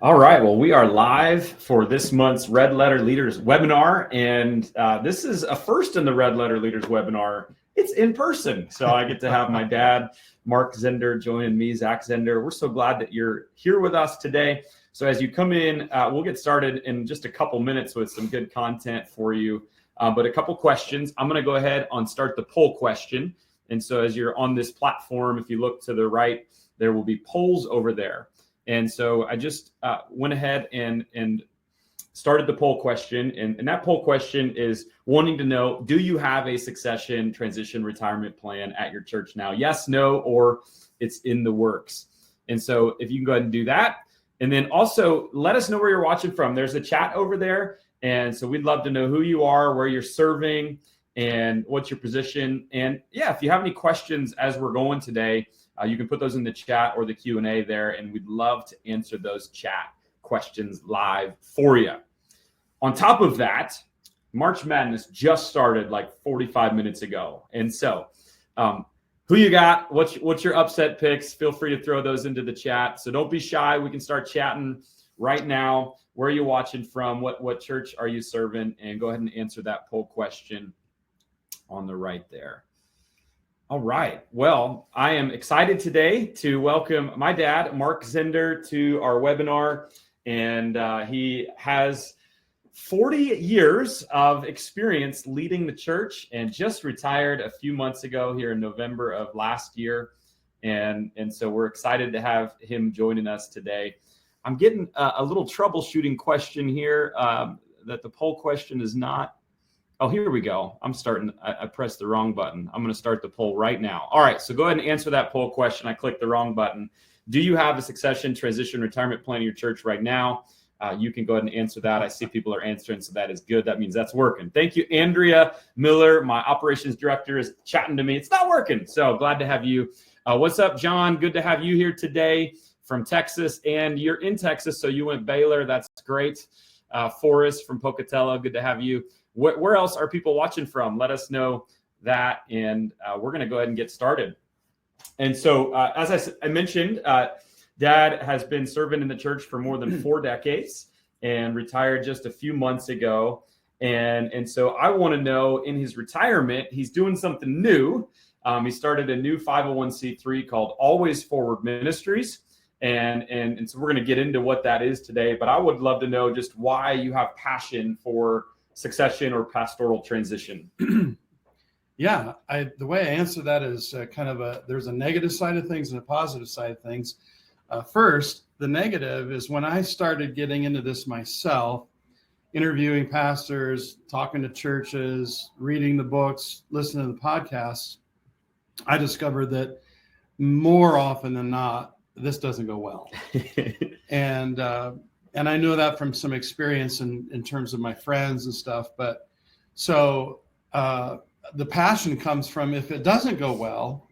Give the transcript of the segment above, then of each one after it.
All right. Well, we are live for this month's Red Letter Leaders webinar. And this is a first in the Red Letter Leaders webinar. It's in person. So I get to have my dad, Mark Zehnder, joining me, Zach Zehnder. We're so glad that you're here with us today. So as you come in, we'll get started in just a couple minutes with some good content for you. But a couple questions. I'm going to go ahead and start the poll question. And so as you're on this platform, if you look to the right, there will be polls over there. And so I just went ahead and started the poll question. And that poll question is wanting to know, do you have a succession, transition, retirement plan at your church now? Yes, no, or it's in the works. And so if you can go ahead and do that. And then also let us know where you're watching from. There's a chat over there. And so we'd love to know who you are, where you're serving, and what's your position. And yeah, if you have any questions as we're going today, you can put those in the chat or the Q&A there, and we'd love to answer those chat questions live for you. On top of that, March Madness just started like 45 minutes ago. And so who you got? What's your upset picks? Feel free to throw those into the chat. So don't be shy. We can start chatting right now. Where are you watching from? What church are you serving? And go ahead and answer that poll question on the right there. All right. Well, I am excited today to welcome my dad, Mark Zehnder, to our webinar. And he has 40 years of experience leading the church and just retired a few months ago here in November of last year. And so we're excited to have him joining us today. I'm getting a little troubleshooting question here that the poll question is not. Oh, here we go. I pressed the wrong button. I'm going to start the poll right now. All right. So go ahead and answer that poll question. I clicked the wrong button. Do you have a succession, transition, retirement plan in your church right now? You can go ahead and answer that. I see people are answering, so that is good. That means that's working. Thank you. Andrea Miller, my operations director, is chatting to me. It's not working. So glad to have you. What's up, John? Good to have you here today from Texas. And you're in Texas, so you went Baylor. That's great. Forrest from Pocatello. Good to have you. Where else are people watching from? Let us know that, and we're going to go ahead and get started. And so, as I mentioned, Dad has been serving in the church for more than 4 decades and retired just a few months ago. And so I want to know, in his retirement, he's doing something new. He started a new 501c3 called Always Forward Ministries. And so we're going to get into what that is today. But I would love to know just why you have passion for succession or pastoral transition. Yeah, the way I answer that is there's a negative side of things and a positive side of things. First, the negative is when I started getting into this myself, interviewing pastors, talking to churches, reading the books, listening to the podcasts, I discovered that more often than not, this doesn't go well. And I know that from some experience in terms of my friends and stuff. But so the passion comes from, if it doesn't go well,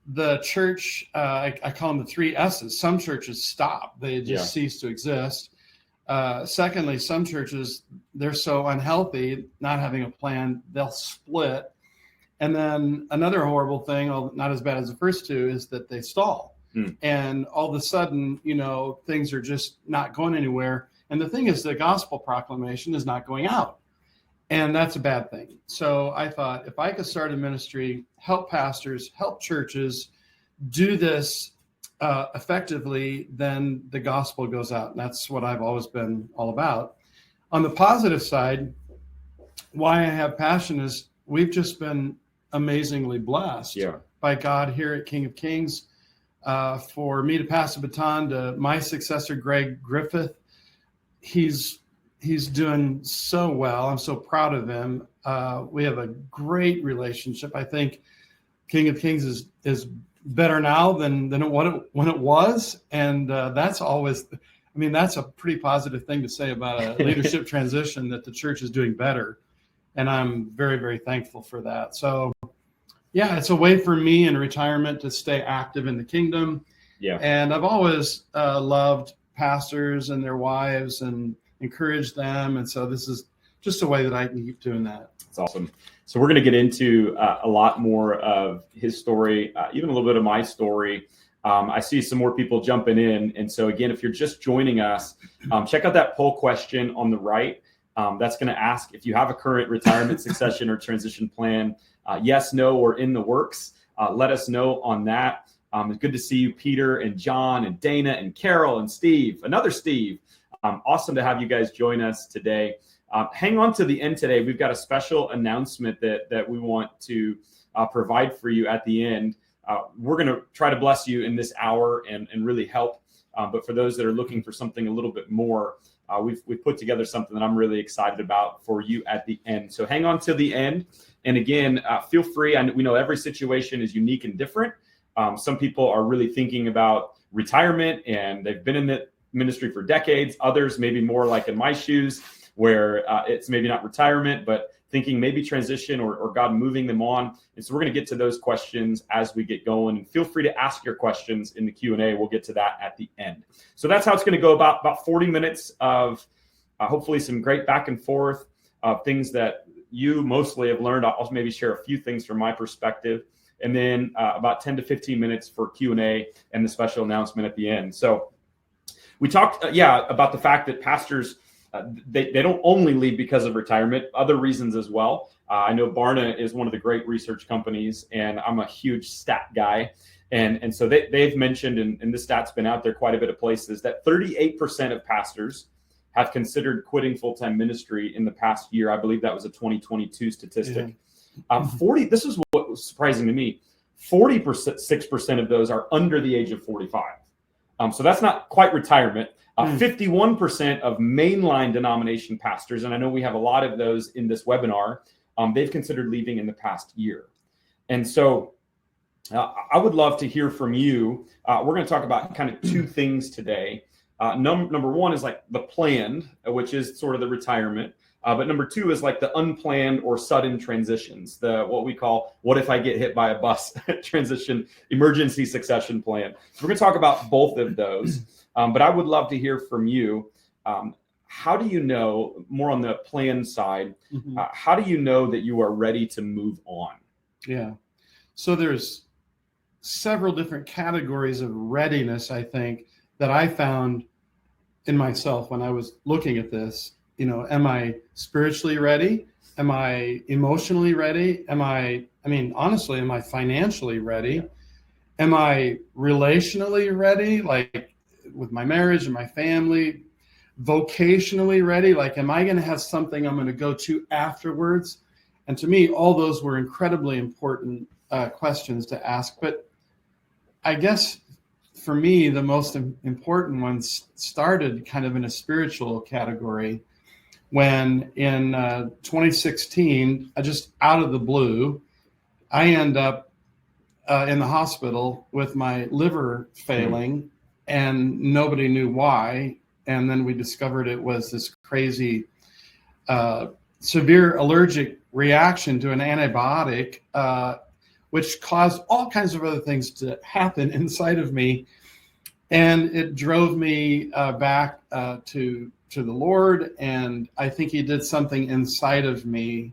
the church, I call them the 3 S's. Some churches stop. They just cease to exist. Secondly, some churches, they're so unhealthy, not having a plan, they'll split. And then another horrible thing, not as bad as the first 2, is that they stall. And all of a sudden, things are just not going anywhere. And the thing is, the gospel proclamation is not going out. And that's a bad thing. So I thought, if I could start a ministry, help pastors, help churches do this effectively, then the gospel goes out. And that's what I've always been all about. On the positive side, why I have passion is we've just been amazingly blessed by God here at King of Kings. For me to pass the baton to my successor, Greg Griffith, he's doing so well. I'm so proud of him. We have a great relationship. I think King of Kings is better now than when it was, and that's always. I mean, that's a pretty positive thing to say about a leadership transition, that the church is doing better, and I'm very, very thankful for that. So. Yeah, it's a way for me in retirement to stay active in the kingdom. Yeah. And I've always loved pastors and their wives and encouraged them. And so this is just a way that I can keep doing that. That's awesome. So we're going to get into a lot more of his story, even a little bit of my story. I see some more people jumping in. And so again, if you're just joining us, check out that poll question on the right. That's going to ask if you have a current retirement, succession, or transition plan. Yes, no, or in the works. Let us know on that. It's good to see you, Peter and John and Dana and Carol and Steve, another Steve. Awesome to have you guys join us today. Hang on to the end today. We've got a special announcement that we want to provide for you at the end. We're going to try to bless you in this hour and really help. But for those that are looking for something a little bit more, we've put together something that I'm really excited about for you at the end. So hang on till the end. And again, feel free. We know every situation is unique and different. Some people are really thinking about retirement and they've been in the ministry for decades. Others maybe more like in my shoes, where it's maybe not retirement, but thinking maybe transition or God moving them on. And so we're going to get to those questions as we get going. And feel free to ask your questions in the Q&A. We'll get to that at the end. So that's how it's going to go, about 40 minutes of hopefully some great back and forth of things that you mostly have learned. I'll maybe share a few things from my perspective. And then about 10 to 15 minutes for Q&A and the special announcement at the end. So we talked, about the fact that pastors, they don't only leave because of retirement, other reasons as well. I know Barna is one of the great research companies, and I'm a huge stat guy. And so they've mentioned, and this stat's been out there quite a bit of places, that 38% of pastors have considered quitting full-time ministry in the past year. I believe that was a 2022 statistic. Yeah. This is what was surprising to me. 46% of those are under the age of 45. So that's not quite retirement. 51% of mainline denomination pastors, and I know we have a lot of those in this webinar, they've considered leaving in the past year. And so I would love to hear from you. We're going to talk about kind of two things today. Number one is like the planned, which is sort of the retirement. But number two is like the unplanned or sudden transitions, what we call, what if I get hit by a bus transition, emergency succession plan. So we're going to talk about both of those. But I would love to hear from you. How do you know, more on the plan side, how do you know that you are ready to move on? Yeah. So there's several different categories of readiness, I think, that I found in myself when I was looking at this. Am I spiritually ready? Am I emotionally ready? Honestly, am I financially ready? Yeah. Am I relationally ready? Like with my marriage and my family, vocationally ready? Like, am I going to have something I'm going to go to afterwards? And to me, all those were incredibly important questions to ask. But I guess for me, the most important ones started kind of in a spiritual category. When in 2016, just out of the blue, I end up in the hospital with my liver failing, and nobody knew why. And then we discovered it was this crazy, severe allergic reaction to an antibiotic, which caused all kinds of other things to happen inside of me. And it drove me back to the Lord. And I think he did something inside of me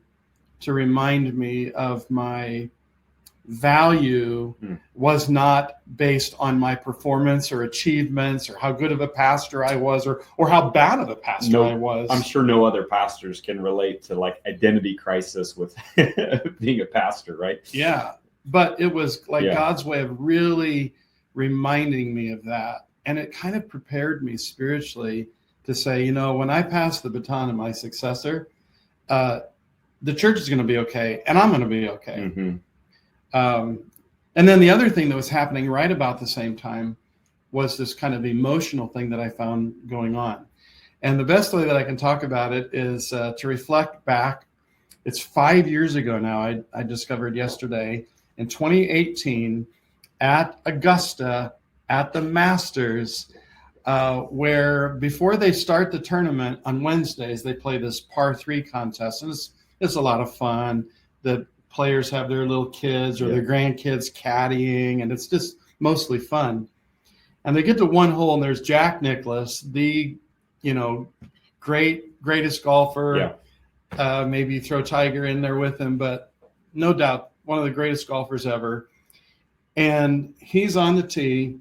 to remind me of my value was not based on my performance or achievements or how good of a pastor I was or how bad of a pastor I was. I'm sure no other pastors can relate to like identity crisis with being a pastor, right? Yeah. But it was like God's way of really reminding me of that. And it kind of prepared me spiritually to say, when I pass the baton to my successor, the church is going to be okay, and I'm going to be okay. And then the other thing that was happening right about the same time was this kind of emotional thing that I found going on. And the best way that I can talk about it is to reflect back. It's 5 years ago now. I discovered yesterday in 2018 at Augusta at the Masters, where before they start the tournament on Wednesdays, they play this par 3 contest. And it's a lot of fun. The players have their little kids or their grandkids caddying, and it's just mostly fun. And they get to one hole, and there's Jack Nicklaus, the, greatest golfer. Maybe throw Tiger in there with him, but no doubt one of the greatest golfers ever. And he's on the tee,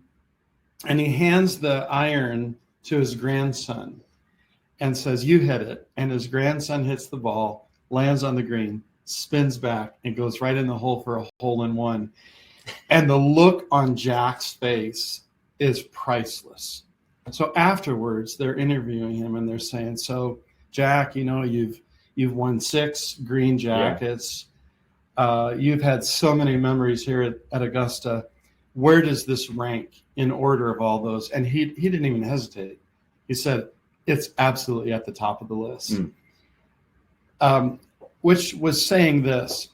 and he hands the iron to his grandson and says, "You hit it." And his grandson hits the ball, lands on the green, spins back, and goes right in the hole for a hole-in-one. And the look on Jack's face is priceless. So afterwards, they're interviewing him, and they're saying, "So, Jack, you've won 6 green jackets. You've had so many memories here at Augusta. Where does this rank in order of all those?" And he didn't even hesitate. He said, "It's absolutely at the top of the list." Which was saying this: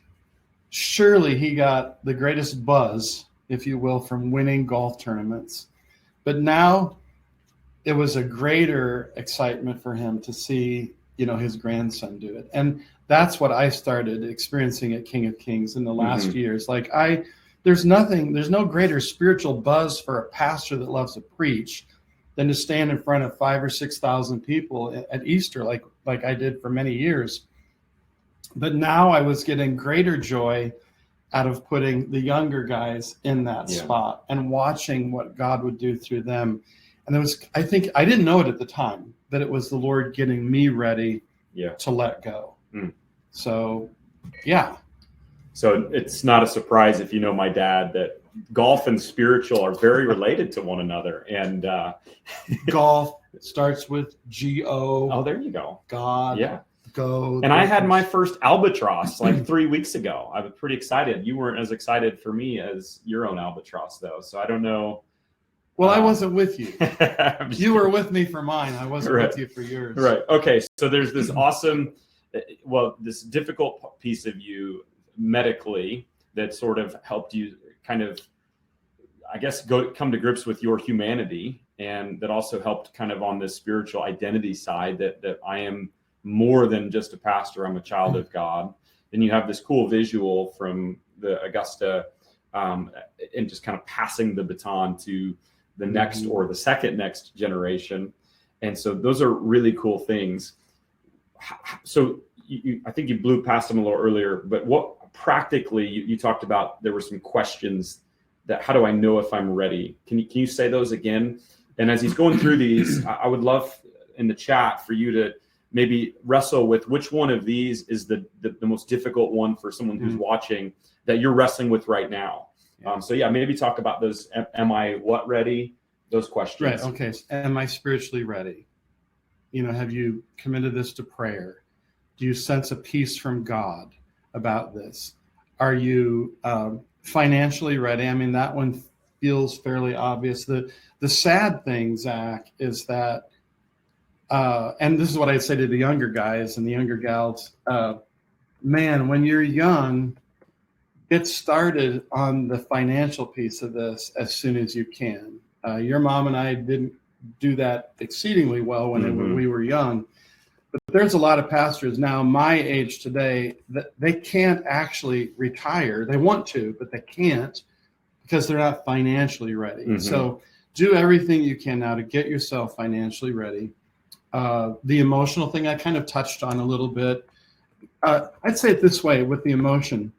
surely he got the greatest buzz, if you will, from winning golf tournaments. But now it was a greater excitement for him to see, his grandson do it. And that's what I started experiencing at King of Kings in the last years. Like there's no greater spiritual buzz for a pastor that loves to preach than to stand in front of 5,000 or 6,000 people at Easter, like I did for many years. But now I was getting greater joy out of putting the younger guys in that spot and watching what God would do through them. And I think I didn't know it at the time, that it was the Lord getting me ready to let go. So, yeah. So it's not a surprise if you know my dad that golf and spiritual are very related to one another. And golf starts with G-O. Oh, there you go. God. Yeah. Go. And I had my first albatross like 3 weeks ago. I was pretty excited. You weren't as excited for me as your own albatross, though. So I don't know. Well, I wasn't with you. You were with me for mine. I wasn't with you for yours. Right. Okay. So there's this awesome, this difficult piece of you medically that sort of helped you kind of, I guess, come to grips with your humanity, and that also helped kind of on this spiritual identity side that I am more than just a pastor. I'm a child of God. Then you have this cool visual from the Augusta and just kind of passing the baton to the next or the second next generation. And so those are really cool things. So I think you blew past them a little earlier, but what practically you talked about, there were some questions that, how do I know if I'm ready? Can you say those again? And as he's going through these, I would love in the chat for you to maybe wrestle with which one of these is the most difficult one for someone who's watching that you're wrestling with right now. So maybe talk about those. Am I what ready? Those questions. Right. Okay. So am I spiritually ready? Have you committed this to prayer? Do you sense a peace from God about this? Are you financially ready? I mean, that one feels fairly obvious. The sad thing, Zach, is that, and this is what I'd say to the younger guys and the younger gals, man, when you're young, get started on the financial piece of this as soon as you can. Your mom and I didn't do that exceedingly well when we were young. But there's a lot of pastors now my age today that they can't actually retire. They want to, but they can't because they're not financially ready. So do everything you can now to get yourself financially ready. The emotional thing I kind of touched on a little bit. I'd say it this way with the emotion.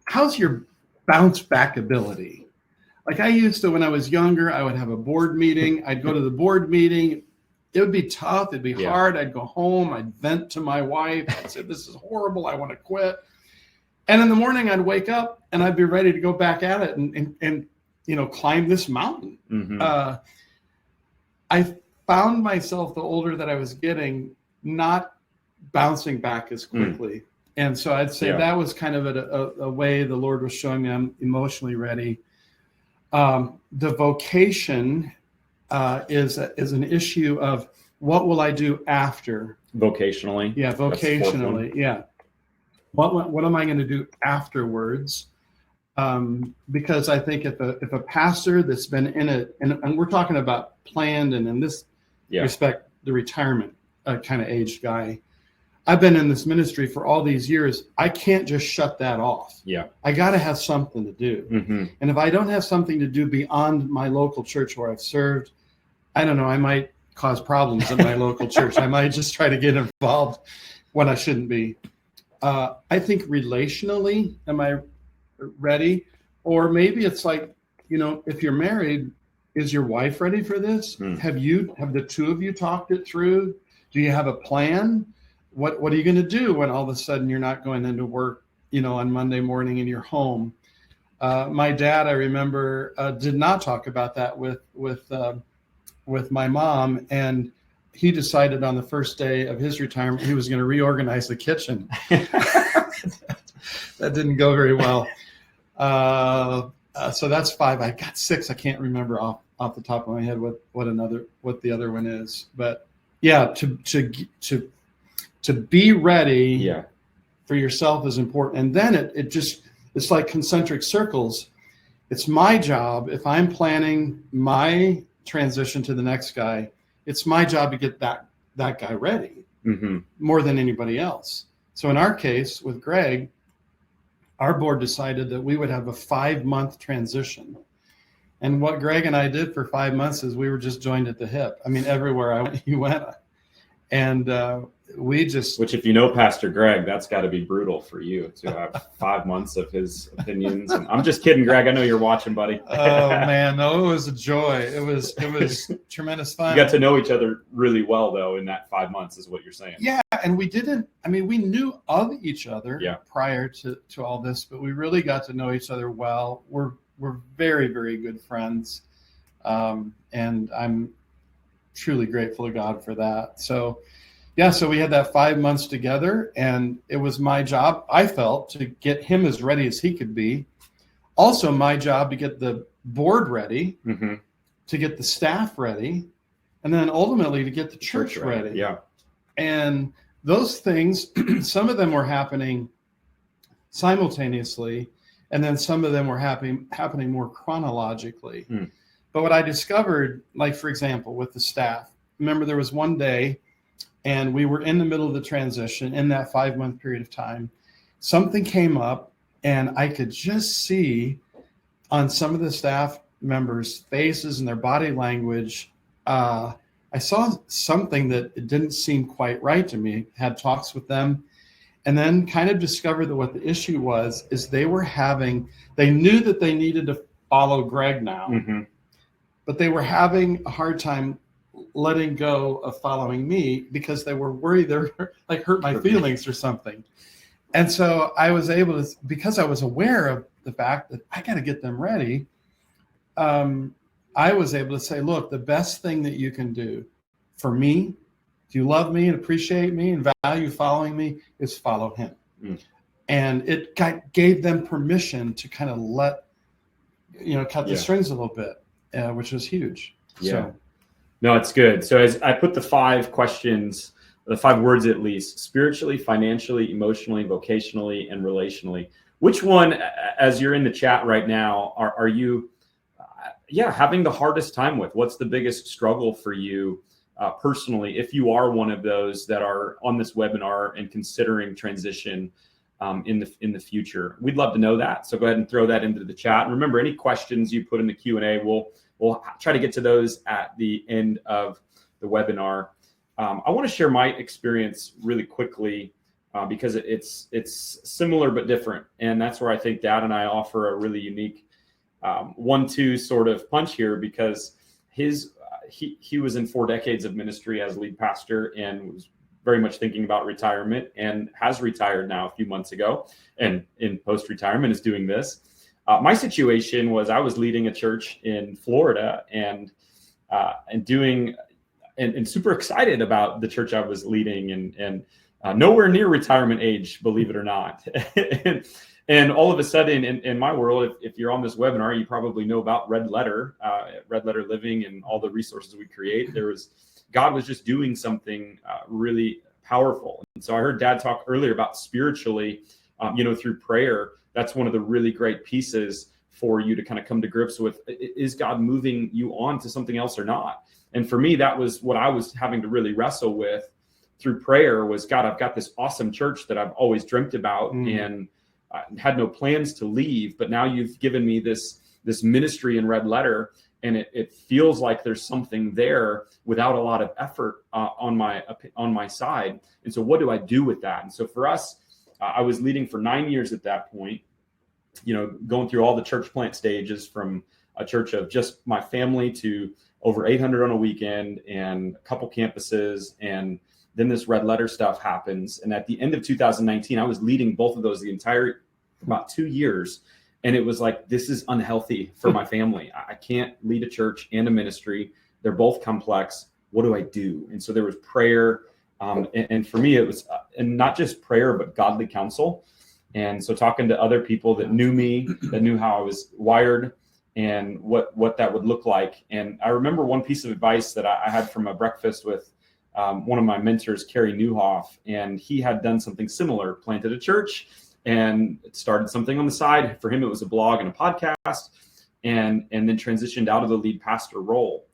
How's your bounce back ability? Like I used to, when I was younger, I would have a board meeting. I'd go to the board meeting. It would be tough. It'd be hard. I'd go home. I'd vent to my wife. I'd say, "This is horrible. I want to quit." And in the morning, I'd wake up and I'd be ready to go back at it and climb this mountain. I found myself, the older that I was getting, not bouncing back as quickly. And so I'd say that was kind of a way the Lord was showing me I'm emotionally ready. The vocation is an issue of what will I do after? Vocationally? Yeah, vocationally. Yeah. What am I going to do afterwards? Because I think if a pastor that's been in it, and we're talking about planned and in this respect, the retirement kind of aged guy, I've been in this ministry for all these years. I can't just shut that off. Yeah. I got to have something to do. And if I don't have something to do beyond my local church where I've served, I don't know, I might cause problems at my local church. I might just try to get involved when I shouldn't be. I think relationally, am I ready? Or maybe it's like, if you're married, is your wife ready for this? Have the two of you talked it through? Do you have a plan? What are you going to do when all of a sudden you're not going into work, on Monday morning and you're home? My dad, I remember, did not talk about that with my mom, and he decided on the first day of his retirement he was going to reorganize the kitchen. That didn't go very well. So that's 5. I got 6. I can't remember off the top of my head what the other one is. But yeah, to be ready for yourself is important. And then it's like concentric circles. It's my job, if I'm planning my transition to the next guy, it's my job to get that guy ready more than anybody else. So in our case with Greg, our board decided that we would have a 5-month transition. And what Greg and I did for 5 months is we were just joined at the hip. I mean, everywhere he went. And which, if you know Pastor Greg, that's got to be brutal for you to have 5 months of his opinions. And I'm just kidding, Greg. I know you're watching, buddy. Oh man, no, it was a joy. It was tremendous fun. You got to know each other really well, though, in that 5 months, is what you're saying. Yeah, and we knew of each other prior to all this, but we really got to know each other well. We're very, very good friends, and I'm truly grateful to God for that. So we had that 5 months together, and it was my job, I felt, to get him as ready as he could be. Also my job to get the board ready, to get the staff ready, and then ultimately to get the church ready. Yeah. And those things, some of them were happening simultaneously, and then some of them were happening more chronologically. But what I discovered, like, for example, with the staff, remember there was one day and we were in the middle of the transition in that 5-month period of time. Something came up and I could just see on some of the staff members' faces and their body language, I saw something that it didn't seem quite right to me. Had talks with them, and then kind of discovered that what the issue was is they knew that they needed to follow Greg now, but they were having a hard time letting go of following me because they were worried they were like hurt my feelings or something. And so I was able to, because I was aware of the fact that I got to get them ready, I was able to say, look, the best thing that you can do for me, if you love me and appreciate me and value following me, is follow him. And it gave them permission to kind of cut the strings a little bit, which was huge. Yeah. So. No, it's good. So as I put the 5 questions, the 5 words at least: spiritually, financially, emotionally, vocationally, and relationally. Which one, as you're in the chat right now, are you having the hardest time with? What's the biggest struggle for you personally, if you are one of those that are on this webinar and considering transition in the future? We'd love to know that. So go ahead and throw that into the chat. And remember, any questions you put in the Q&A, we'll try to get to those at the end of the webinar. I want to share my experience really quickly because it's similar but different. And that's where I think Dad and I offer a really unique 1-2 sort of punch here, because he was in 4 decades of ministry as lead pastor and was very much thinking about retirement, and has retired now a few months ago, and in post-retirement is doing this. My situation was I was leading a church in Florida and super excited about the church I was leading, and nowhere near retirement age, believe it or not. And all of a sudden in my world, if you're on this webinar, you probably know about Red Letter Living and all the resources we create. God was just doing something really powerful. And so I heard Dad talk earlier about spiritually, through prayer. That's one of the really great pieces for you to kind of come to grips with. Is God moving you on to something else or not? And for me, that was what I was having to really wrestle with through prayer was, God, I've got this awesome church that I've always dreamt about and had no plans to leave. But now you've given me this ministry in Red Letter, and it feels like there's something there without a lot of effort on my side. And so what do I do with that? And so for us, I was leading for 9 years at that point. going through all the church plant stages, from a church of just my family to over 800 on a weekend and a couple campuses. And then this red letter stuff happens. And at the end of 2019, I was leading both of those about 2 years. And it was like, this is unhealthy for my family. I can't lead a church and a ministry. They're both complex. What do I do? And so there was prayer. And for me, it was, and not just prayer, but godly counsel. And so talking to other people that knew me, that knew how I was wired and what that would look like. And I remember one piece of advice that I had from a breakfast with one of my mentors, Kerry Newhoff, and he had done something similar, planted a church and started something on the side. For him, it was a blog and a podcast, and then transitioned out of the lead pastor role.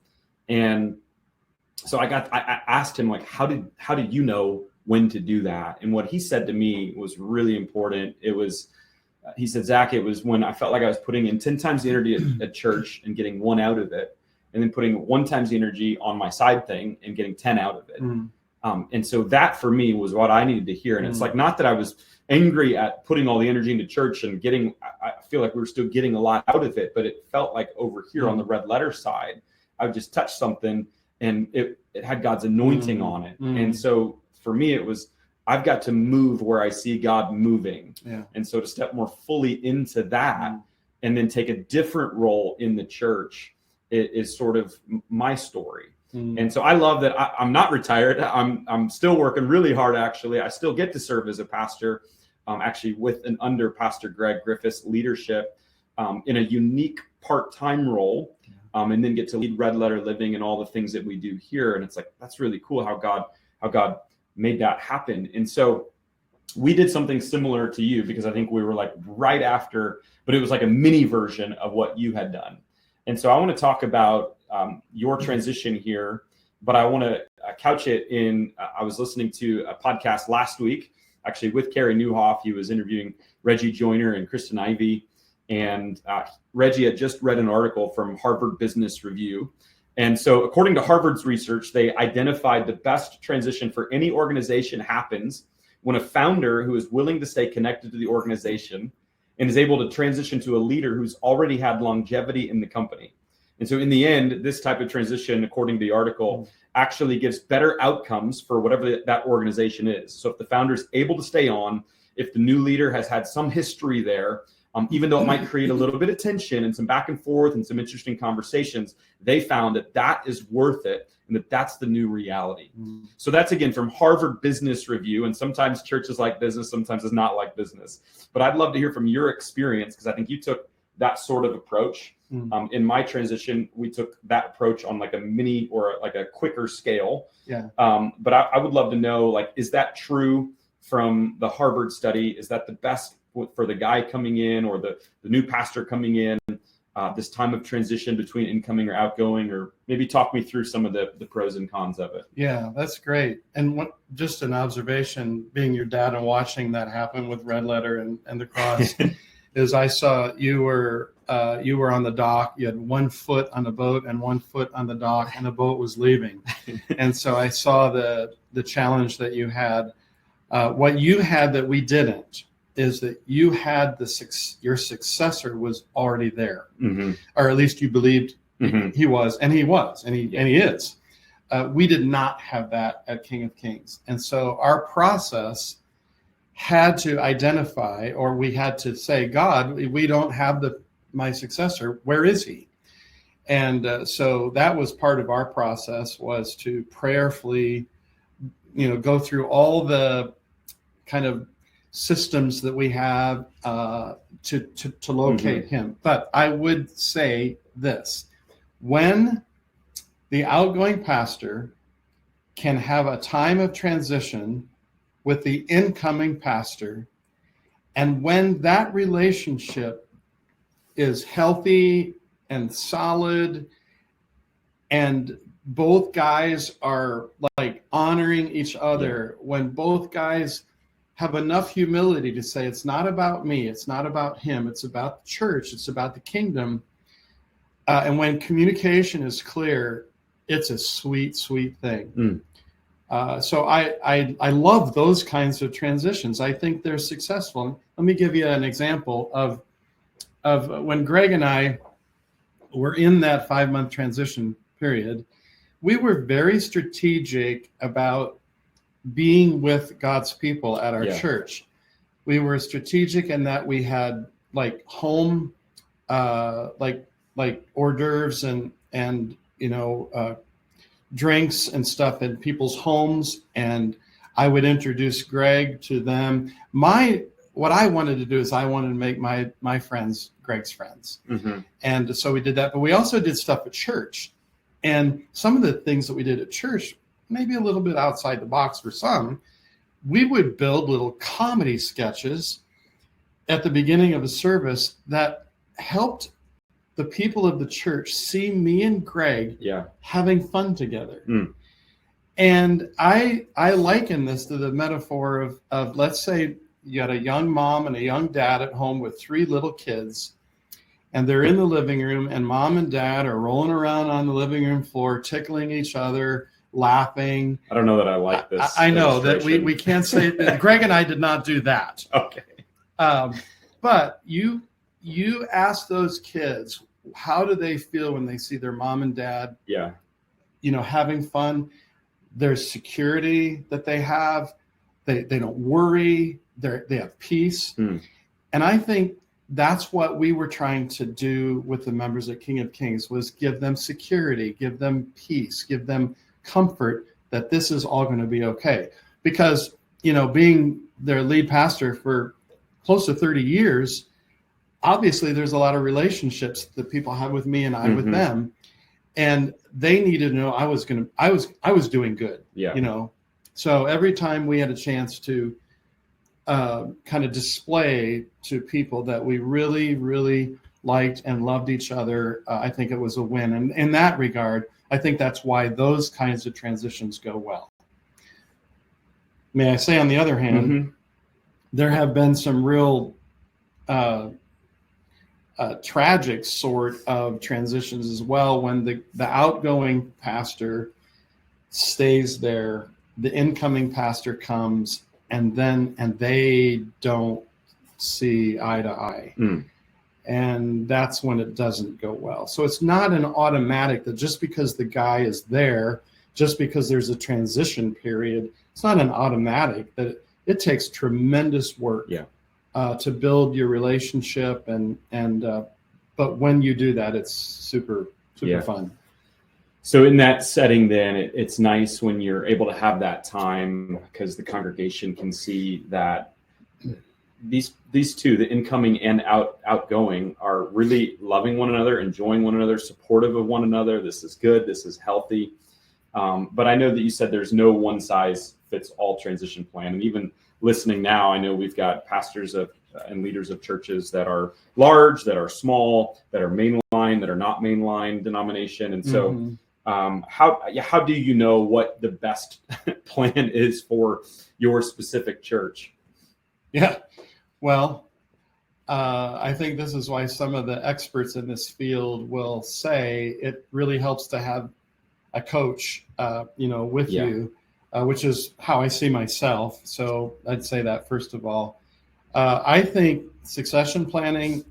And so I asked him, like, how did you know when to do that? And what he said to me was really important. It was, he said, Zach, it was when I felt like I was putting in 10 times the energy at church and getting 1 out of it, and then putting 1 times the energy on my side thing and getting 10 out of it. And so that for me was what I needed to hear. And it's like, not that I was angry at putting all the energy into church and I feel like we were still getting a lot out of it, but it felt like over here on the red letter side, I would just touch something and it had God's anointing on it. And so for me, it was, I've got to move where I see God moving. Yeah. And so to step more fully into that and then take a different role in the church is sort of my story. And so I love that I'm not retired. I'm still working really hard, actually. I still get to serve as a pastor, actually with and under Pastor Greg Griffith's leadership in a unique part-time role, and then get to lead Red Letter Living and all the things that we do here. And it's like, that's really cool how God made that happen. And so we did something similar to you, because I think we were like right after, but it was like a mini version of what you had done. And so I want to talk about your transition here, but I want to couch it in, I was listening to a podcast last week, actually with Kerry Newhoff. He was interviewing Reggie Joyner and Kristen Ivey. And Reggie had just read an article from Harvard Business Review. And so according to Harvard's research, they identified the best transition for any organization happens when a founder who is willing to stay connected to the organization and is able to transition to a leader who's already had longevity in the company. And so in the end, this type of transition, according to the article, actually gives better outcomes for whatever that organization is. So if the founder is able to stay on, if the new leader has had some history there, even though it might create a little bit of tension and some back and forth and some interesting conversations, they found that is worth it and that's the new reality. So that's, again, from Harvard Business Review. And sometimes churches like business, sometimes it's not like business. But I'd love to hear from your experience, because I think you took that sort of approach. In my transition, we took that approach on like a mini or like a quicker scale. But I would love to know, like, is that true from the Harvard study? Is that the best for the guy coming in or the new pastor coming in, this time of transition between incoming or outgoing? Or maybe talk me through some of the pros and cons of it. Yeah, that's great. And just an observation, being your dad and watching that happen with Red Letter and the cross, is I saw you were on the dock. You had 1 foot on the boat and 1 foot on the dock, and the boat was leaving. And so I saw the challenge that you had. What you had that we didn't is that you had your successor was already there, or at least you believed he was, and he is. We did not have that at King of Kings, and so our process had to identify, or we had to say, God, we don't have my successor. Where is he? And so that was part of our process, was to prayerfully, go through all the kind of systems that we have to locate him. But I would say this: when the outgoing pastor can have a time of transition with the incoming pastor, and when that relationship is healthy and solid, and both guys are like honoring each other, when both guys have enough humility to say, it's not about me, it's not about him, it's about the church, it's about the kingdom. And when communication is clear, it's a sweet, sweet thing. So I love those kinds of transitions. I think they're successful. Let me give you an example of of when Greg and I were in that 5-month transition period, we were very strategic about being with God's people at our church. We were strategic in that we had like home, like hors d'oeuvres and drinks and stuff in people's homes, and I would introduce Greg to them. What I wanted to do is I wanted to make my friends Greg's friends. Mm-hmm. And so we did that, but we also did stuff at church. And some of the things that we did at church, maybe a little bit outside the box for some, we would build little comedy sketches at the beginning of a service that helped the people of the church see me and Greg having fun together. Mm. And I liken this to the metaphor of let's say you got a young mom and a young dad at home with 3 little kids, and they're in the living room, and mom and dad are rolling around on the living room floor, tickling each other, laughing. I don't know that I like this. I know that we can't say Greg and I did not do that. Okay. But you ask those kids, how do they feel when they see their mom and dad having fun? There's security that they have. They don't worry. They have peace. Mm. And I think that's what we were trying to do with the members at King of Kings, was give them security, give them peace, give them comfort that this is all going to be okay. Because, being their lead pastor for close to 30 years, obviously there's a lot of relationships that people have with me and I with them. And they needed to know I was doing good. Yeah. So every time we had a chance to kind of display to people that we really, really liked and loved each other, I think it was a win. And in that regard, I think that's why those kinds of transitions go well. May I say, on the other hand, there have been some real tragic sort of transitions as well, when the outgoing pastor stays there, the incoming pastor comes, and they don't see eye to eye. Mm. And that's when it doesn't go well. So it's not an automatic that just because the guy is there, just because there's a transition period, it's not an automatic that it takes tremendous work to build your relationship. But when you do that, it's super fun. So in that setting, then it's nice when you're able to have that time, because the congregation can see that these two, the incoming and outgoing, are really loving one another, enjoying one another, supportive of one another. This is good. This is healthy. But I know that you said there's no one size fits all transition plan. And even listening now, I know we've got pastors and leaders of churches that are large, that are small, that are mainline, that are not mainline denomination. And so how do you know what the best plan is for your specific church? Yeah. Well, I think this is why some of the experts in this field will say it really helps to have a coach, with you, which is how I see myself. So I'd say that first of all. I think succession planning,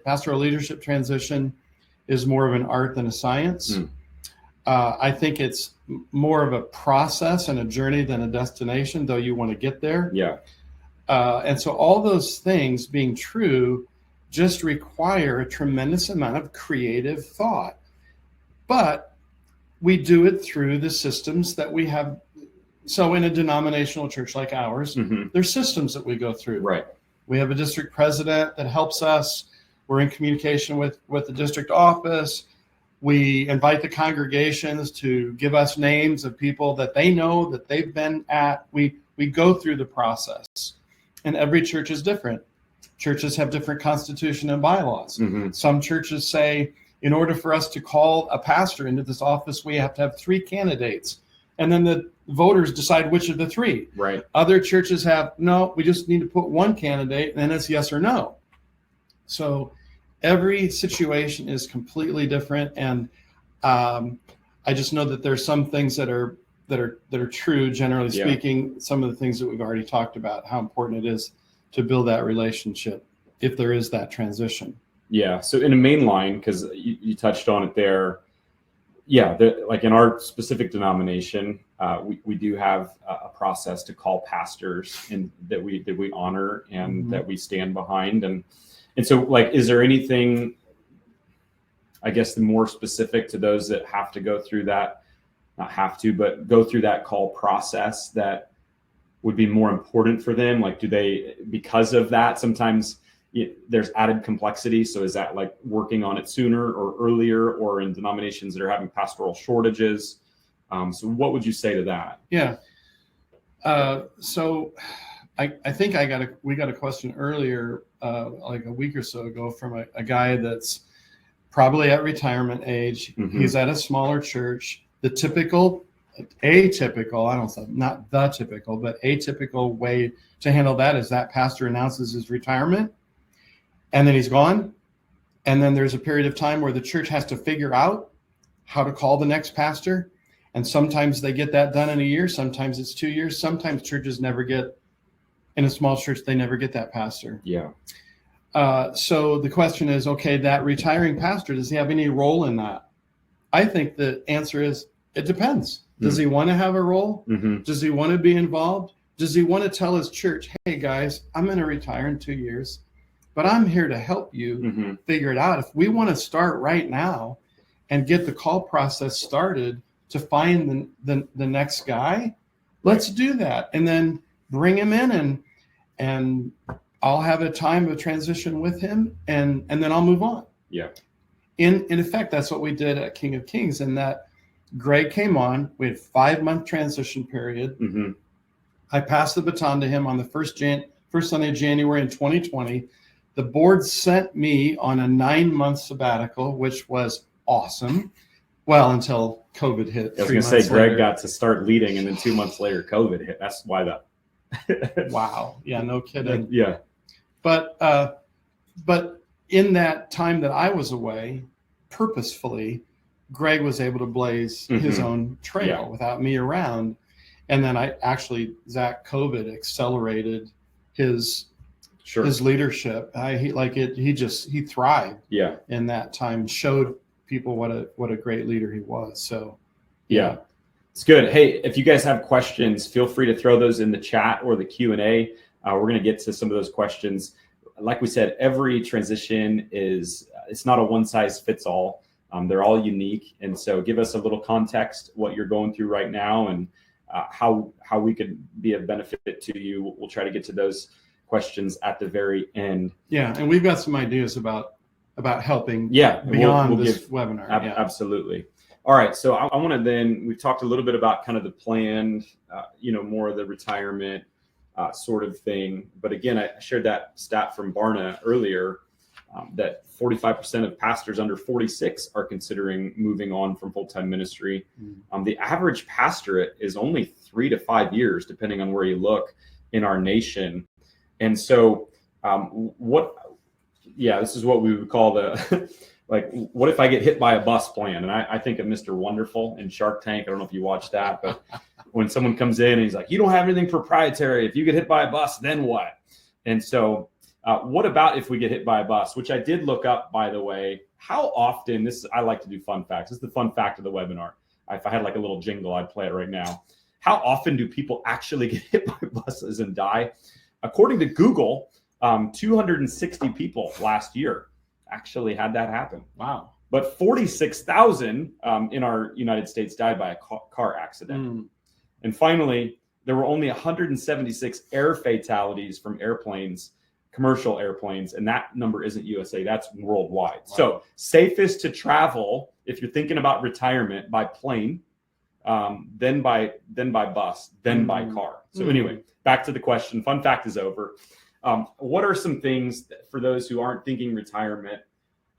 pastoral leadership transition is more of an art than a science. Mm. I think it's more of a process and a journey than a destination, though you want to get there. Yeah. And so all those things being true just require a tremendous amount of creative thought. But we do it through the systems that we have. So in a denominational church like ours, there's systems that we go through. Right. We have a district president that helps us. We're in communication with the district office. We invite the congregations to give us names of people that they know that they've been at. We go through the process. And every church is different. Churches have different constitution and bylaws. Mm-hmm. Some churches say, in order for us to call a pastor into this office, we have to have 3 candidates. And then the voters decide which of the 3. Right. Other churches have, no, we just need to put 1 candidate, and then it's yes or no. So every situation is completely different. And I just know that there's some things that are true, generally speaking. Some of the things that we've already talked about, how important it is to build that relationship if there is that transition. Yeah. So in a main line, because you touched on it there, yeah, like in our specific denomination, we do have a process to call pastors and that we honor and that we stand behind. And so, like, is there anything, I guess, the more specific to those that have to go through that, not have to, but go through that call process that would be more important for them? Like, do they, because of that, sometimes there's added complexity. So is that like working on it sooner or earlier, or in denominations that are having pastoral shortages? So what would you say to that? Yeah. So I think we got a question earlier, like a week or so ago, from a guy that's probably at retirement age. Mm-hmm. He's at a smaller church. The atypical, I don't say not the typical, but atypical way to handle that is that pastor announces his retirement, and then he's gone. And then there's a period of time where the church has to figure out how to call the next pastor. And sometimes they get that done in a year. Sometimes it's 2 years. Sometimes churches never get, in a small church, they never get that pastor. Yeah. So the question is, okay, that retiring pastor, does he have any role in that? I think the answer is, it depends. Does he want to have a role? Mm-hmm. Does he want to be involved? Does he want to tell his church, hey guys, I'm going to retire in 2 years, but I'm here to help you figure it out. If we want to start right now and get the call process started to find the next guy, let's do that. And then bring him in, and I'll have a time of transition with him, and then I'll move on. Yeah. In effect, that's what we did at King of Kings, in that Greg came on. We had 5-month transition period. Mm-hmm. I passed the baton to him on the first Sunday of January in 2020. The board sent me on a 9-month sabbatical, which was awesome. Well, until COVID hit. I was going to say, Greg got to start leading, and then 2 months later, COVID hit. That's why that. Wow. Yeah, no kidding. Yeah. But in that time that I was away, purposefully, Greg was able to blaze his own trail without me around. And then Zach, COVID accelerated his leadership. He thrived in that time, showed people what a great leader he was. So yeah, it's good. Hey, if you guys have questions, feel free to throw those in the chat or the Q&A. We're going to get to some of those questions. Like we said, every transition it's not a one size fits all. They're all unique. And so give us a little context, what you're going through right now, and how we could be of benefit to you. We'll try to get to those questions at the very end. Yeah. And we've got some ideas about helping beyond this webinar. Absolutely. All right. So I want to we've talked a little bit about kind of the planned, more of the retirement sort of thing. But again, I shared that stat from Barna earlier, that 45% of pastors under 46 are considering moving on from full-time ministry. The average pastorate is only 3 to 5 years, depending on where you look in our nation. And so this is what we would call the, like, what if I get hit by a bus plan? And I think of Mr. Wonderful in Shark Tank. I don't know if you watched that, but when someone comes in and he's like, you don't have anything proprietary. If you get hit by a bus, then what? And so what about if we get hit by a bus, which I did look up, by the way. How often, I like to do fun facts. This is the fun fact of the webinar. If I had like a little jingle, I'd play it right now. How often do people actually get hit by buses and die? According to Google, 260 people last year actually had that happen. Wow. But 46,000 in our United States died by a car accident. And finally, there were only 176 air fatalities from airplanes, commercial airplanes, and that number isn't USA, that's worldwide. Wow. So safest to travel, if you're thinking about retirement, by plane, then by bus, then by car. So anyway, back to the question. Fun fact is over. What are some things for those who aren't thinking retirement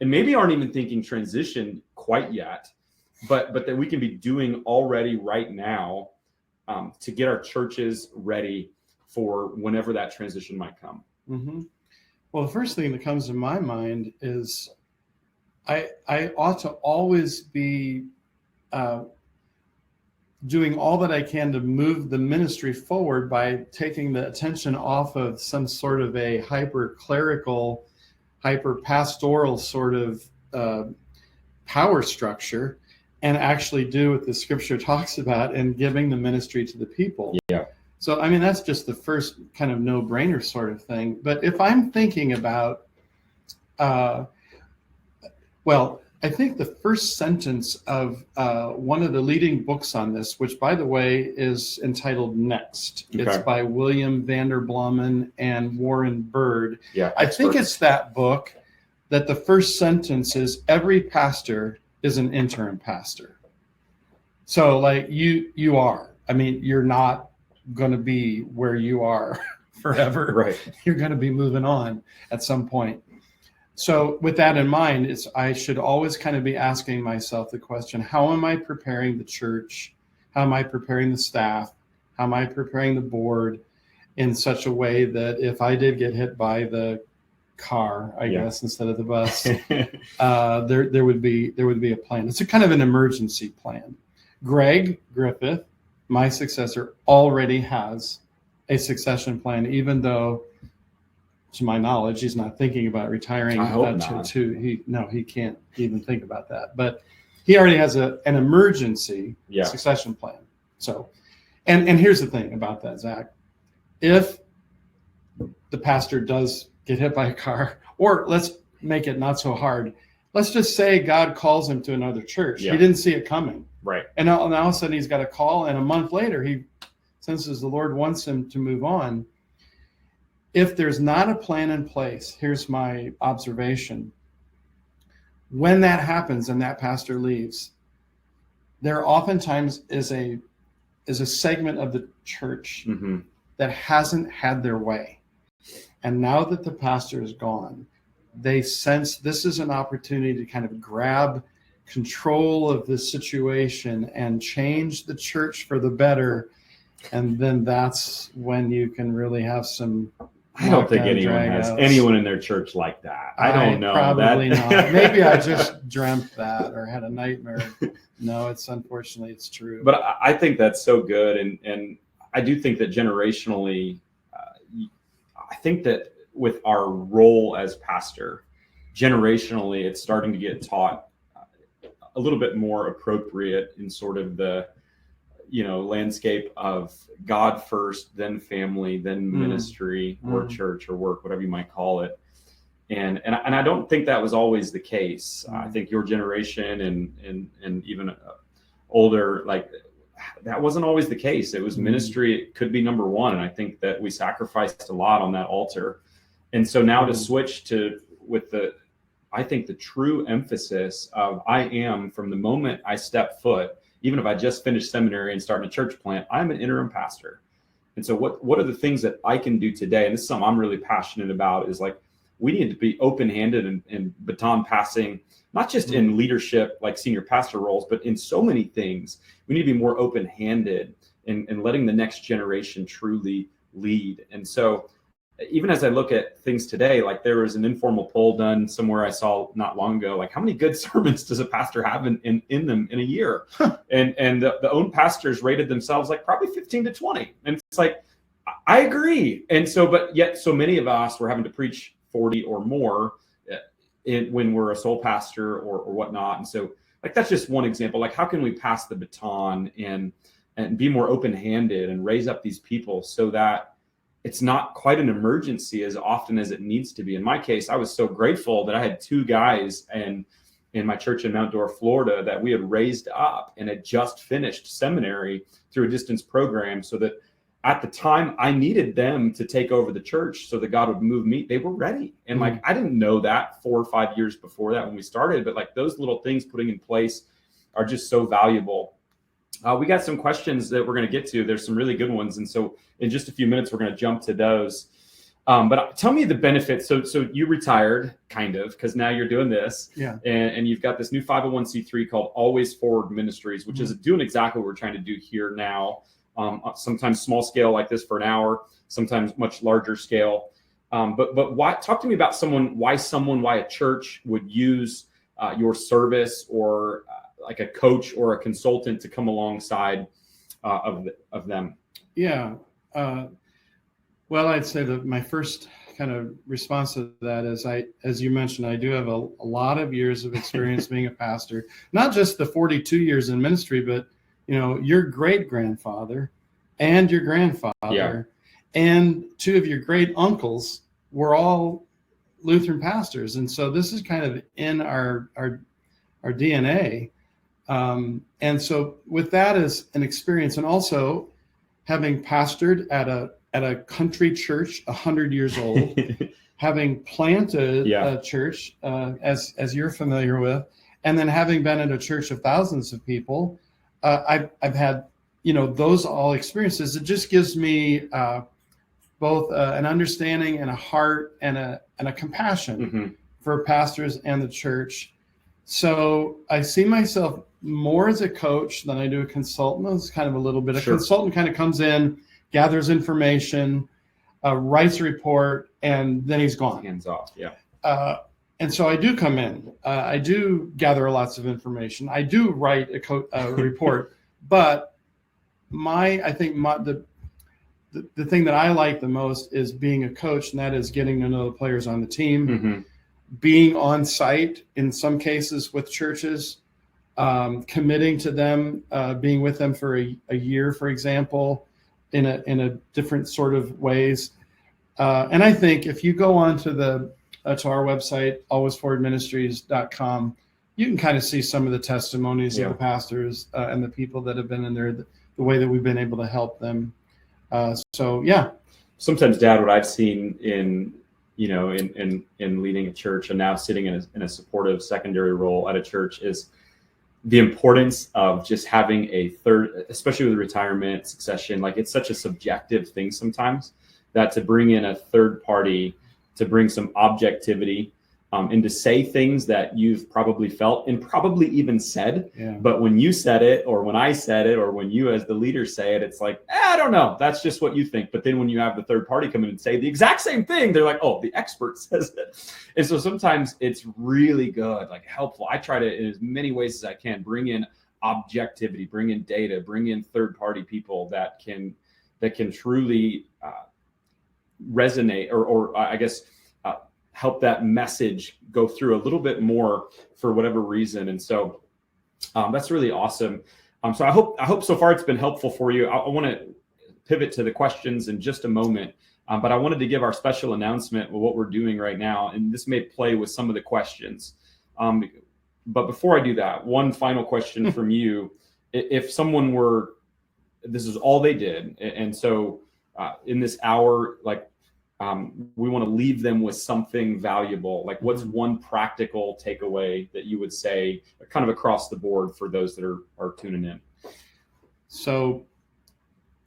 and maybe aren't even thinking transition quite yet, but that we can be doing already right now to get our churches ready for whenever that transition might come? Well, the first thing that comes to my mind is I ought to always be doing all that I can to move the ministry forward by taking the attention off of some sort of a hyper hyper pastoral sort of power structure and actually do what the scripture talks about and giving the ministry to the people. Yeah. So, I mean, that's just the first kind of no-brainer sort of thing. But if I'm thinking about, well, I think the first sentence of one of the leading books on this, which, by the way, is entitled Next. Okay. It's by William Vanderbloemen and Warren Bird. Yeah. I think it's that book that the first sentence is, every pastor is an interim pastor. So, like, you are. I mean, you're not going to be where you are forever. Right. You're going to be moving on at some point. So with that in mind, I should always kind of be asking myself the question, how am I preparing the church? How am I preparing the staff? How am I preparing the board in such a way that if I did get hit by the car, I guess, instead of the bus, there would be a plan. It's a kind of an emergency plan. Greg Griffith, my successor, already has a succession plan, even though, to my knowledge, he's not thinking about retiring. I hope not. He can't even think about that. But he already has an emergency succession plan. So, and here's the thing about that, Zach. If the pastor does get hit by a car, or let's make it not so hard, let's just say God calls him to another church. He didn't see it coming. Right. And now all of a sudden he's got a call, and a month later he senses the Lord wants him to move on. If there's not a plan in place, here's my observation. When that happens and that pastor leaves, there oftentimes is a segment of the church that hasn't had their way. And now that the pastor is gone, they sense this is an opportunity to kind of grab control of the situation and change the church for the better. And then that's when you can really have some. I don't think anyone has anyone in their church like that. I don't know. Probably not. Maybe I just dreamt that or had a nightmare. No, unfortunately it's true. But I think that's so good. And I do think that generationally, I think that with our role as pastor, generationally, it's starting to get taught a little bit more appropriate in sort of the, landscape of God first, then family, then ministry or church or work, whatever you might call it. And I don't think that was always the case. I think your generation and even older, like, that wasn't always the case. It was ministry. It could be number one. And I think that we sacrificed a lot on that altar. And so now to switch to I think the true emphasis of I am, from the moment I step foot, even if I just finished seminary and starting a church plant, I'm an interim pastor. And so what are the things that I can do today? And this is something I'm really passionate about, is like, we need to be open-handed and baton passing, not just in leadership, like senior pastor roles, but in so many things. We need to be more open-handed and letting the next generation truly lead. And so even as I look at things today, like there was an informal poll done somewhere I saw not long ago, like how many good sermons does a pastor have in them in a year? And the own pastors rated themselves like probably 15 to 20. And it's like, I agree. And so, but yet so many of us were having to preach 40 or more when we're a sole pastor or whatnot. And so, like, that's just one example. Like, how can we pass the baton and be more open-handed and raise up these people so that it's not quite an emergency as often as it needs to be. In my case, I was so grateful that I had two guys in my church in Mount Dora, Florida, that we had raised up and had just finished seminary through a distance program, so that at the time I needed them to take over the church so that God would move me. They were ready. And like, I didn't know that 4 or 5 years before that when we started, but like those little things putting in place are just so valuable. We got some questions that we're going to get to. There's some really good ones. And so in just a few minutes, we're going to jump to those. But tell me the benefits. So you retired, kind of, because now you're doing this. Yeah. And you've got this new 501c3 called Always Forward Ministries, which is doing exactly what we're trying to do here now. Sometimes small scale like this for an hour, sometimes much larger scale. But why? Talk to me about why a church would use your service, or like a coach or a consultant to come alongside of them. Yeah. Well, I'd say that my first kind of response to that is as you mentioned, I do have a lot of years of experience being a pastor, not just the 42 years in ministry, but, your great grandfather and your grandfather and two of your great uncles were all Lutheran pastors. And so this is kind of in our DNA. And so with that as an experience, and also having pastored at a country church 100 years old, having planted a church as you're familiar with, and then having been in a church of thousands of people, I've had those all experiences. It just gives me both an understanding and a heart and a compassion for pastors and the church. So I see myself more as a coach than I do a consultant. It's kind of a little bit. A consultant kind of comes in, gathers information, writes a report, and then he's gone. Hands off, and so I do come in. I do gather lots of information. I do write a report, but I think the thing that I like the most is being a coach, and that is getting to know the players on the team, being on site in some cases with churches, committing to them, being with them for a year, for example, in a different sort of ways. And I think if you go on to our website, alwaysforwardministries.com, you can kind of see some of the testimonies of the pastors and the people that have been in there, the way that we've been able to help them. Sometimes, Dad, what I've seen in leading a church and now sitting in a supportive secondary role at a church is the importance of just having a third, especially with retirement, succession. Like, it's such a subjective thing sometimes, that to bring in a third party to bring some objectivity and to say things that you've probably felt and probably even said. But when you said it, or when I said it, or when you as the leader say it, it's like, I don't know, that's just what you think. But then when you have the third party come in and say the exact same thing, they're like, oh, the expert says it. And so sometimes it's really good, like helpful. I try to, in as many ways as I can, bring in objectivity, bring in data, bring in third party people that can truly resonate or I guess help that message go through a little bit more for whatever reason. And so that's really awesome. So I hope so far it's been helpful for you. I want to pivot to the questions in just a moment, but I wanted to give our special announcement of what we're doing right now. And this may play with some of the questions. But before I do that, one final question from you. If someone this is all they did. And so in this hour, we want to leave them with something valuable. Like, what's one practical takeaway that you would say kind of across the board for those that are tuning in? So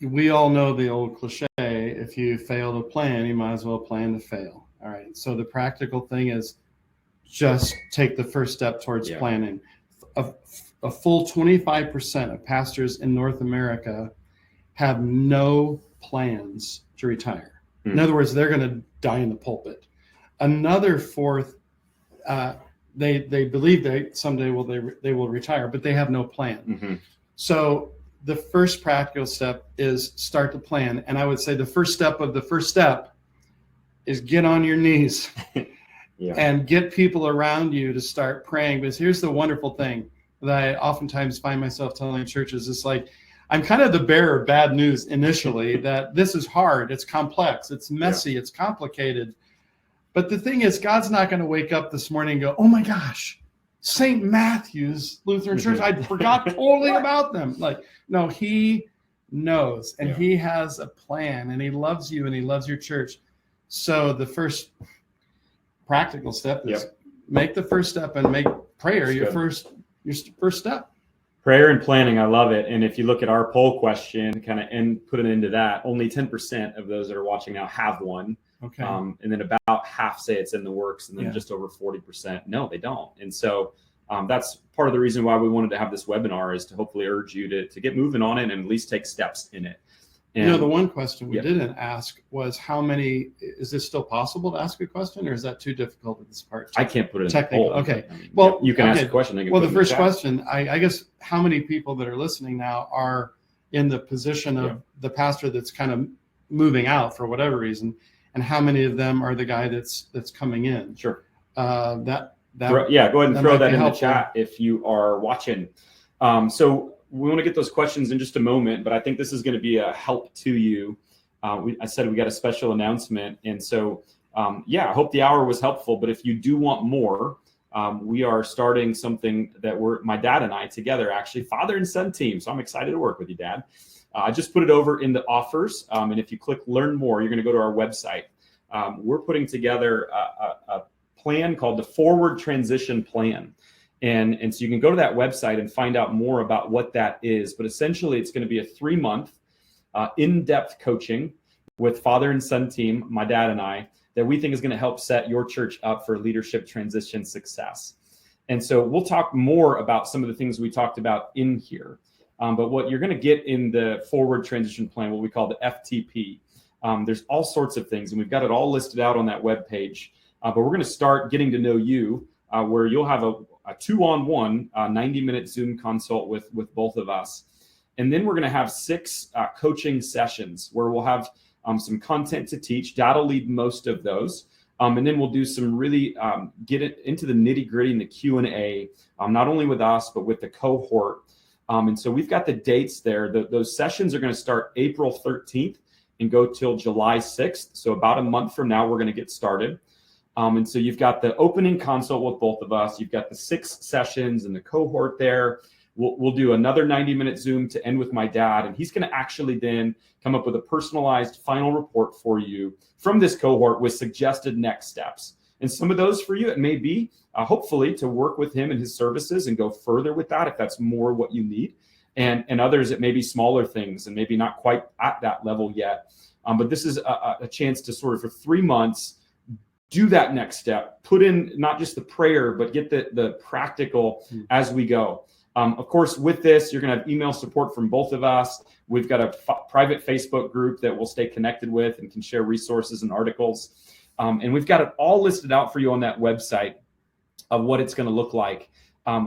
we all know the old cliche, if you fail to plan, you might as well plan to fail. All right. So the practical thing is just take the first step towards planning. A full 25% of pastors in North America have no plans to retire. In other words, they're going to die in the pulpit. Another fourth, they believe they someday they will retire, but they have no plan. So the first practical step is start to plan. And I would say the first step is get on your knees and get people around you to start praying. Because here's the wonderful thing that I oftentimes find myself telling churches. It's like, I'm kind of the bearer of bad news initially, that this is hard, it's complex, it's messy, it's complicated. But the thing is, God's not going to wake up this morning and go, oh my gosh, St. Matthew's Lutheran Church, I forgot totally about them. Like, no, he knows, and he has a plan, and he loves you, and he loves your church. So the first practical step is make the first step and make prayer your first step. Prayer and planning, I love it. And if you look at our poll question, kind of put it into that, only 10% of those that are watching now have one. Okay. And then about half say it's in the works, and then just over 40%, no, they don't. And so that's part of the reason why we wanted to have this webinar, is to hopefully urge you to get moving on it and at least take steps in it. And, the one question we didn't ask was how many, is this still possible to ask a question, or is that too difficult at this part? I can't put it in the poll. Okay. I mean, well, you can ask a question. The first question, I guess, how many people that are listening now are in the position of the pastor that's kind of moving out for whatever reason? and how many of them are the guy that's coming in. Sure. That go ahead and throw that in helpful. the chat if you are watching. So we want to get those questions in just a moment, but I think this is going to be a help to you. I said we got a special announcement, and so I hope the hour was helpful. But if you do want more, we are starting something that my dad and I together, actually, father and son team. So I'm excited to work with you, Dad. I just put it over in the offers, and if you click Learn More, you're going to go to our website. We're putting together a plan called the Forward Transition Plan. And so you can go to that website and find out more about what that is. But essentially, it's going to be a 3-month in-depth coaching with father and son team, my dad and I, that we think is going to help set your church up for leadership transition success. And so we'll talk more about some of the things we talked about in here. But what you're going to get in the Forward Transition Plan, what we call the FTP, there's all sorts of things, and we've got it all listed out on that webpage. But we're going to start getting to know you, where you'll have a 2-on-1 90-minute Zoom consult with both of us. And then we're going to have 6 coaching sessions where we'll have some content to teach. Dad will lead most of those. And then we'll do some really get it into the nitty gritty and the Q&A, not only with us, but with the cohort. And so we've got the dates there. Those sessions are going to start April 13th and go till July 6th. So about a month from now, we're going to get started. And so you've got the opening consult with both of us. You've got the 6 sessions and the cohort there. We'll do another 90-minute Zoom to end with my dad. And he's going to actually then come up with a personalized final report for you from this cohort with suggested next steps. And some of those for you, it may be hopefully to work with him and his services and go further with that if that's more what you need. And others, it may be smaller things and maybe not quite at that level yet. But this is a chance to sort of, for 3 months, do that next step, put in not just the prayer, but get the practical as we go. Of course, with this, you're going to have email support from both of us. We've got a private Facebook group that we'll stay connected with and can share resources and articles. And we've got it all listed out for you on that website of what it's going to look like.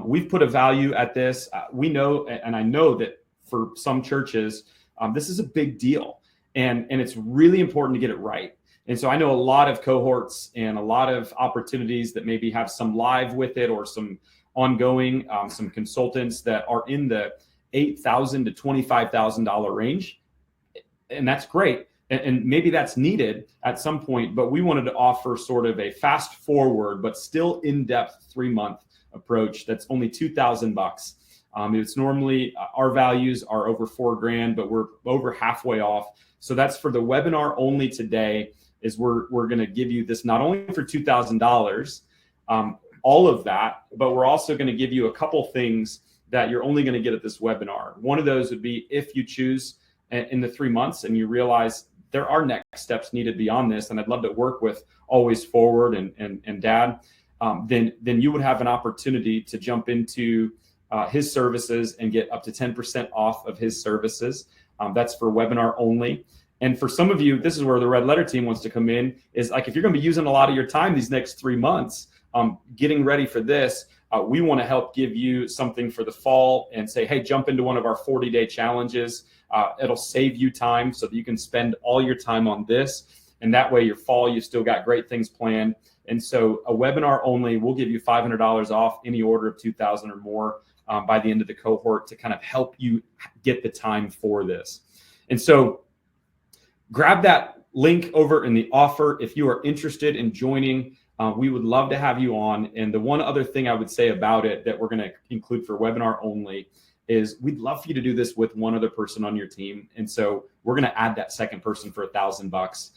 We've put a value at this. We know, and I know that for some churches, this is a big deal. And it's really important to get it right. And so I know a lot of cohorts and a lot of opportunities that maybe have some live with it or some ongoing, some consultants that are in the $8,000 to $25,000 range. And that's great. And maybe that's needed at some point, but we wanted to offer sort of a fast forward, but still in-depth 3-month approach that's only $2,000. It's normally our values are over $4,000, but we're over halfway off. So that's for the webinar only today. Is we're going to give you this not only for $2,000, all of that, but we're also going to give you a couple things that you're only going to get at this webinar. One of those would be if you choose in the 3 months and you realize there are next steps needed beyond this, and I'd love to work with Always Forward and Dad, then you would have an opportunity to jump into his services and get up to 10% off of his services. That's for webinar only. And for some of you, this is where the Red Letter team wants to come in, is like, if you're going to be using a lot of your time these next 3 months, getting ready for this, we want to help give you something for the fall and say, hey, jump into one of our 40-day challenges. It'll save you time so that you can spend all your time on this. And that way your fall, you've still got great things planned. And so a webinar only, we'll give you $500 off any order of $2,000 or more by the end of the cohort to kind of help you get the time for this. And so grab that link over in the offer if you are interested in joining. We would love to have you on. And the one other thing I would say about it that we're going to include for webinar only is we'd love for you to do this with one other person on your team. And so we're going to add that second person for $1,000.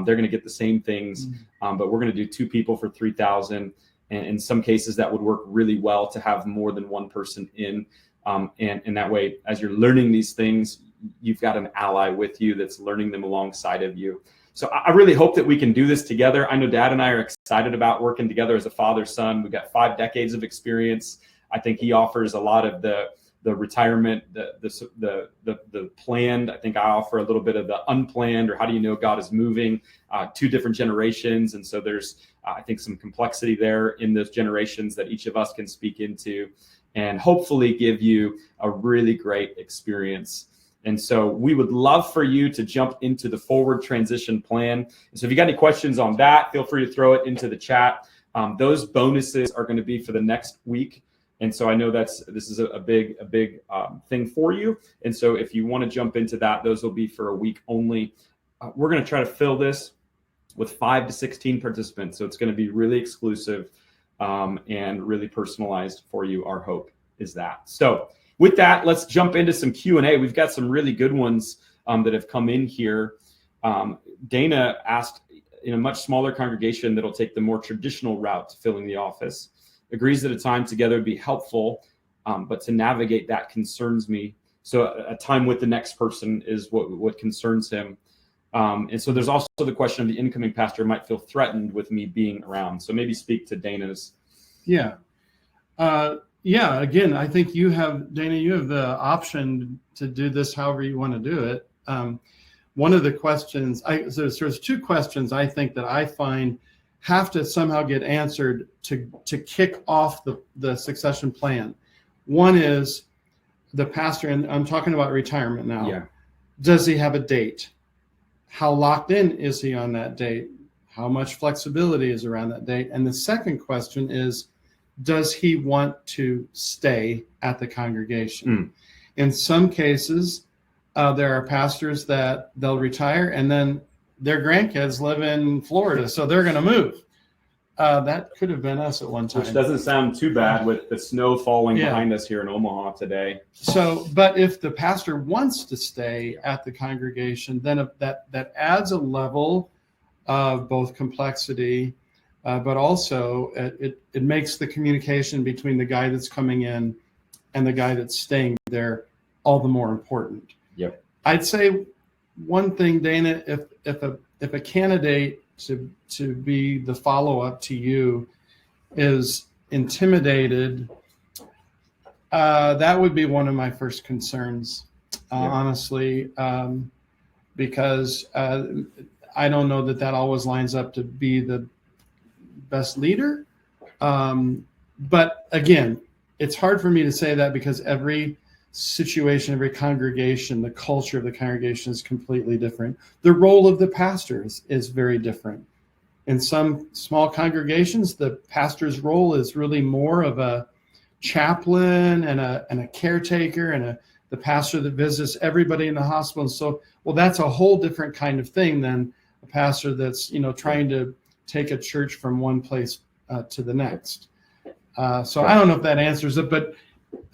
They're going to get the same things, but we're going to do 2 people for $3,000. And in some cases that would work really well to have more than one person in. And that way, as you're learning these things, you've got an ally with you that's learning them alongside of you. So I really hope that we can do this together. I know Dad and I are excited about working together as a father-son. We've got 5 decades of experience. I think he offers a lot of the retirement, the planned. I think I offer a little bit of the unplanned, or how do you know God is moving, 2 different generations. And so there's, I think, some complexity there in those generations that each of us can speak into and hopefully give you a really great experience. And so we would love for you to jump into the forward transition plan. So if you got any questions on that, feel free to throw it into the chat. Those bonuses are going to be for the next week. And so I know this is a big thing for you. And so if you want to jump into that, those will be for a week only. We're going to try to fill this with 5 to 16 participants. So it's going to be really exclusive and really personalized for you. Our hope is that. So with that, let's jump into some Q&A. We've got some really good ones that have come in here. Dana asked, in a much smaller congregation that'll take the more traditional route to filling the office, agrees that a time together would be helpful, but to navigate that concerns me. So a time with the next person is what concerns him. And so there's also the question of the incoming pastor might feel threatened with me being around. So maybe speak to Dana's. Yeah. Again, I think Dana, you have the option to do this however you want to do it. One of the questions, there's 2 questions I think that I find have to somehow get answered to kick off the succession plan. One is the pastor, and I'm talking about retirement now. Yeah. Does he have a date? How locked in is he on that date? How much flexibility is around that date? And the second question is, does he want to stay at the congregation? In some cases, there are pastors that they'll retire and then their grandkids live in Florida, so they're going to move. That could have been us at one time. Which doesn't sound too bad with the snow falling behind us here in Omaha today. So, but if the pastor wants to stay at the congregation, then that adds a level of both complexity, but also it makes the communication between the guy that's coming in and the guy that's staying there all the more important. Yep. I'd say one thing, Dana, if a candidate to be the follow-up to you is intimidated, that would be one of my first concerns, honestly, because I don't know that always lines up to be the best leader. But again, it's hard for me to say that because every situation, every congregation, the culture of the congregation is completely different. The role of the pastors is very different. In some small congregations, the pastor's role is really more of a chaplain and a caretaker and the pastor that visits everybody in the hospital. And so, well, that's a whole different kind of thing than a pastor that's, trying to take a church from one place to the next. So I don't know if that answers it, but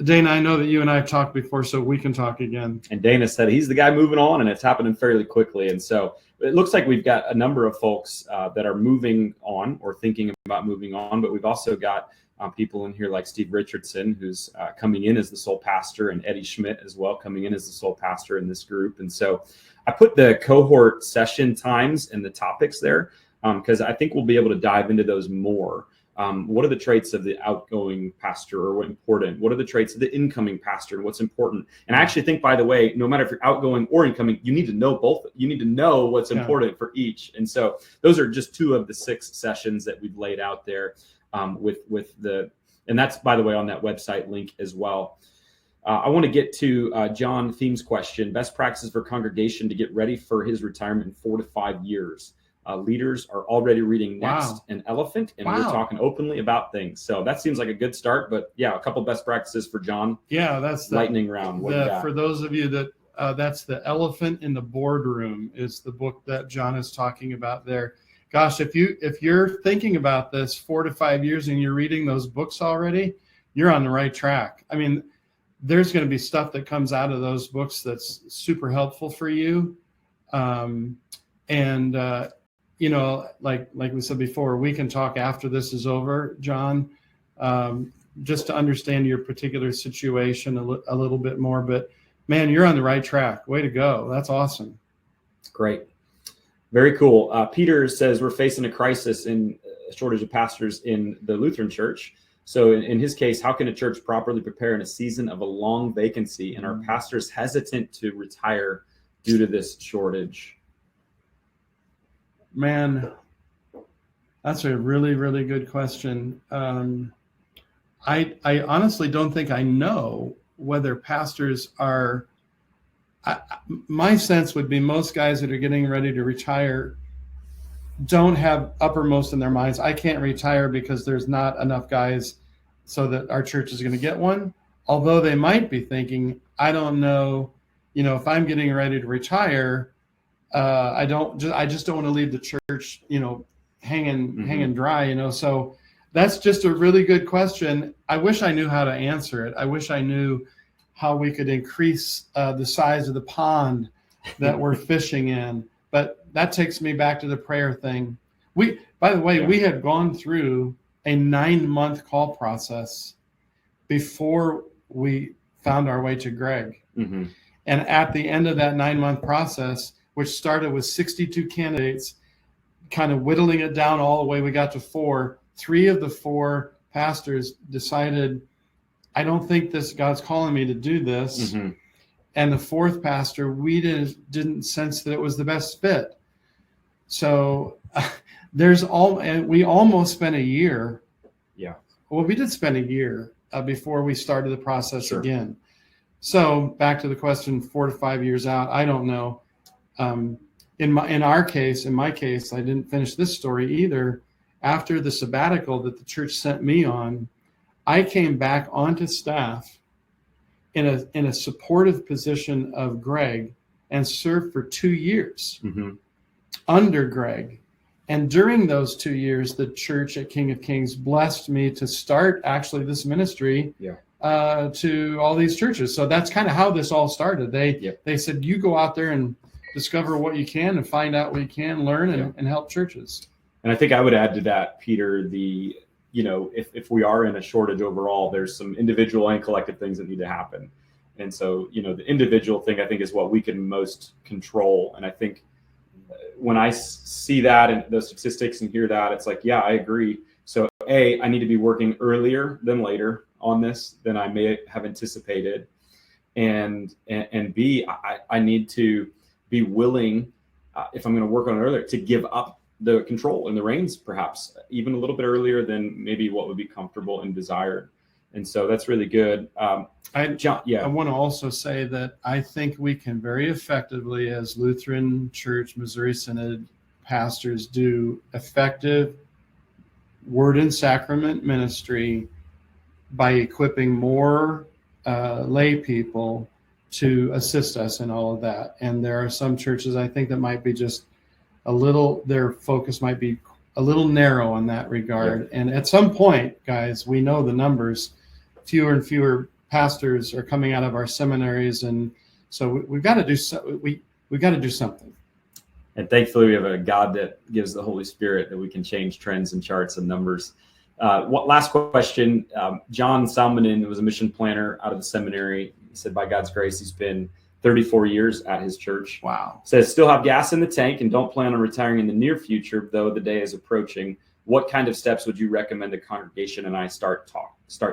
Dana, I know that you and I have talked before, so we can talk again. And Dana said he's the guy moving on, and it's happening fairly quickly. And so it looks like we've got a number of folks that are moving on or thinking about moving on, but we've also got people in here like Steve Richardson, who's coming in as the sole pastor, and Eddie Schmidt as well, coming in as the sole pastor in this group. And so I put the cohort session times and the topics there because I think we'll be able to dive into those more. What are the traits of the outgoing pastor, or what important? What are the traits of the incoming pastor, and what's important? And I actually think, by the way, no matter if you're outgoing or incoming, you need to know both. You need to know what's important for each. And so those are just 2 of the 6 sessions that we've laid out there and that's, by the way, on that website link as well. I want to get to John Thiem's question: best practices for congregation to get ready for his retirement in 4 to 5 years. Leaders are already reading Next and Elephant, and we're talking openly about things. So that seems like a good start. But a couple best practices for John. Yeah, that's the lightning round. For those of you that that's the Elephant in the Boardroom is the book that John is talking about there. Gosh, if you're thinking about this 4 to 5 years and you're reading those books already, you're on the right track. I mean, there's going to be stuff that comes out of those books that's super helpful for you. Like we said before, we can talk after this is over, John, just to understand your particular situation a little bit more. But man, you're on the right track. Way to go. That's awesome. Great. Very cool. Peter says we're facing a crisis in a shortage of pastors in the Lutheran church. So in his case, how can a church properly prepare in a season of a long vacancy and are pastors hesitant to retire due to this shortage? Man, that's a really, really good question. I honestly don't think I know whether pastors are My sense would be most guys that are getting ready to retire don't have uppermost in their minds, I can't retire because there's not enough guys so that our church is going to get one. Although they might be thinking, I don't know, if I'm getting ready to retire, I just don't want to leave the church, hanging dry, So that's just a really good question. I wish I knew how to answer it. I wish I knew how we could increase the size of the pond that we're fishing in. But that takes me back to the prayer thing. By the way, we had gone through a 9-month call process before we found our way to Greg. Mm-hmm. And at the end of that 9-month process, which started with 62 candidates, kind of whittling it down all the way, we got to 4. 3 of the 4 pastors decided, I don't think God's calling me to do this. Mm-hmm. And the 4th pastor, we didn't sense that it was the best fit. So and we almost spent a year. Yeah. Well, we did spend a year before we started the process Sure. again. So back to the question, 4 to 5 years out, I don't know. In my case, I didn't finish this story either. After the sabbatical that the church sent me on, I came back onto staff in a supportive position of Greg and served for 2 years under Greg. And during those 2 years, the church at King of Kings blessed me to start actually this ministry to all these churches. So that's kind of how this all started. They said, you go out there and discover what you can and find out what you can learn and help churches. And I think I would add to that, Peter, if we are in a shortage overall, there's some individual and collective things that need to happen. And so, the individual thing, I think, is what we can most control. And I think when I see that and those statistics and hear that, it's like, yeah, I agree. So A, I need to be working earlier than later on this than I may have anticipated. And B, I need to be willing, if I'm going to work on it earlier, to give up the control and the reins, perhaps even a little bit earlier than maybe what would be comfortable and desired. And so that's really good. I want to also say that I think we can very effectively, as Lutheran Church, Missouri Synod pastors, do effective word and sacrament ministry by equipping more lay people to assist us in all of that. And there are some churches, I think, that might be just their focus might be a little narrow in that regard. Yeah. And at some point, guys, we know the numbers, fewer and fewer pastors are coming out of our seminaries. And so we've got to do we've got to do something. And thankfully we have a God that gives the Holy Spirit that we can change trends and charts and numbers. Last question. John Salmonen was a mission planner out of the seminary. He said, by God's grace, he's been 34 years at his church. Wow. Says, still have gas in the tank and don't plan on retiring in the near future, though the day is approaching. What kind of steps would you recommend the congregation and I start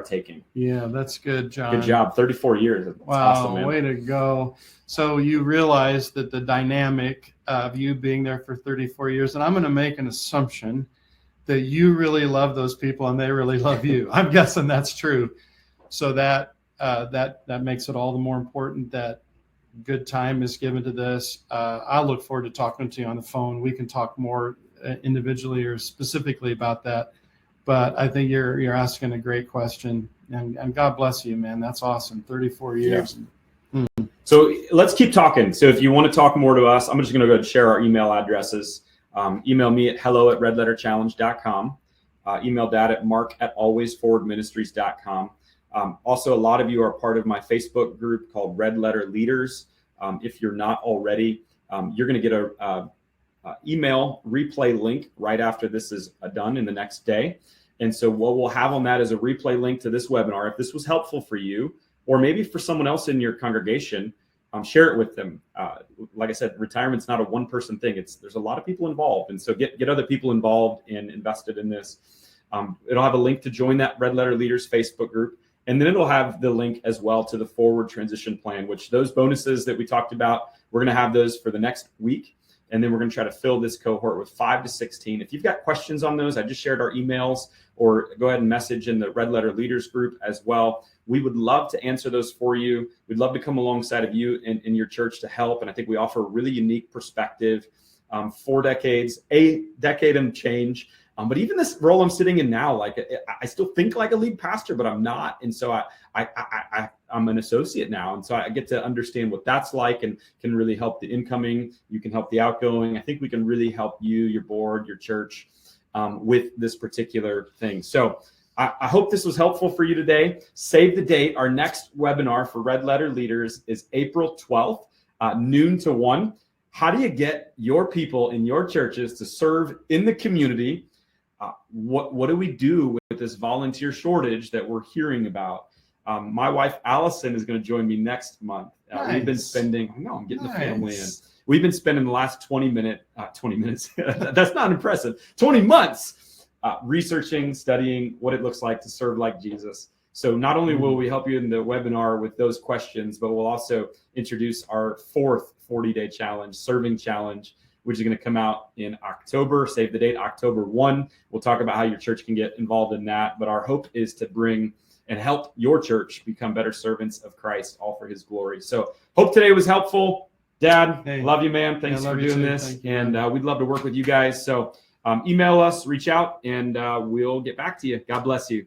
taking? Yeah, that's good, John. Good job. 34 years. That's wow, awesome, man. Way to go. So you realize that the dynamic of you being there for 34 years, and I'm going to make an assumption that you really love those people and they really love you. I'm guessing that's true. So that makes it all the more important that good time is given to this. I look forward to talking to you on the phone. We can talk more individually or specifically about that. But I think you're asking a great question, and God bless you, man. That's awesome. 34 years. Yeah. So let's keep talking. So if you want to talk more to us, I'm just going to go ahead and share our email addresses. Email me at hello@redletterchallenge.com. Email Dad at mark@alwaysforwardministries.com. Also, a lot of you are part of my Facebook group called Red Letter Leaders. If you're not already, you're going to get a email replay link right after this is done in the next day. And so what we'll have on that is a replay link to this webinar. If this was helpful for you, or maybe for someone else in your congregation, share it with them. Like I said, retirement's not a one-person thing. There's a lot of people involved. And so get other people involved and invested in this. It'll have a link to join that Red Letter Leaders Facebook group. And then it'll have the link as well to the Forward Transition Plan, which those bonuses that we talked about, we're going to have those for the next week. And then we're going to try to fill this cohort with 5 to 16. If you've got questions on those, I just shared our emails, or go ahead and message in the Red Letter Leaders group as well. We would love to answer those for you. We'd love to come alongside of you in your church to help. And I think we offer a really unique perspective. 4 decades, a decade and change. But even this role I'm sitting in now, like I still think like a lead pastor, but I'm not. And so I'm an associate now. And so I get to understand what that's like and can really help the incoming. You can help the outgoing. I think we can really help you, your board, your church with this particular thing. So I hope this was helpful for you today. Save the date. Our next webinar for Red Letter Leaders is April 12th, noon to 1. How do you get your people in your churches to serve in the community? What do we do with this volunteer shortage that we're hearing about? My wife, Allison, is going to join me next month. Nice. We've been spending, I'm getting the family in. We've been spending the last 20 minutes, that's not impressive, 20 months researching, studying what it looks like to serve like Jesus. So not only will we help you in the webinar with those questions, but we'll also introduce our 4th 40-day challenge, serving challenge, which is going to come out in October. Save the date, October 1. We'll talk about how your church can get involved in that. But our hope is to bring and help your church become better servants of Christ, all for his glory. So hope today was helpful. Dad, love you, man. Thanks for doing this. And we'd love to work with you guys. So email us, reach out, and we'll get back to you. God bless you.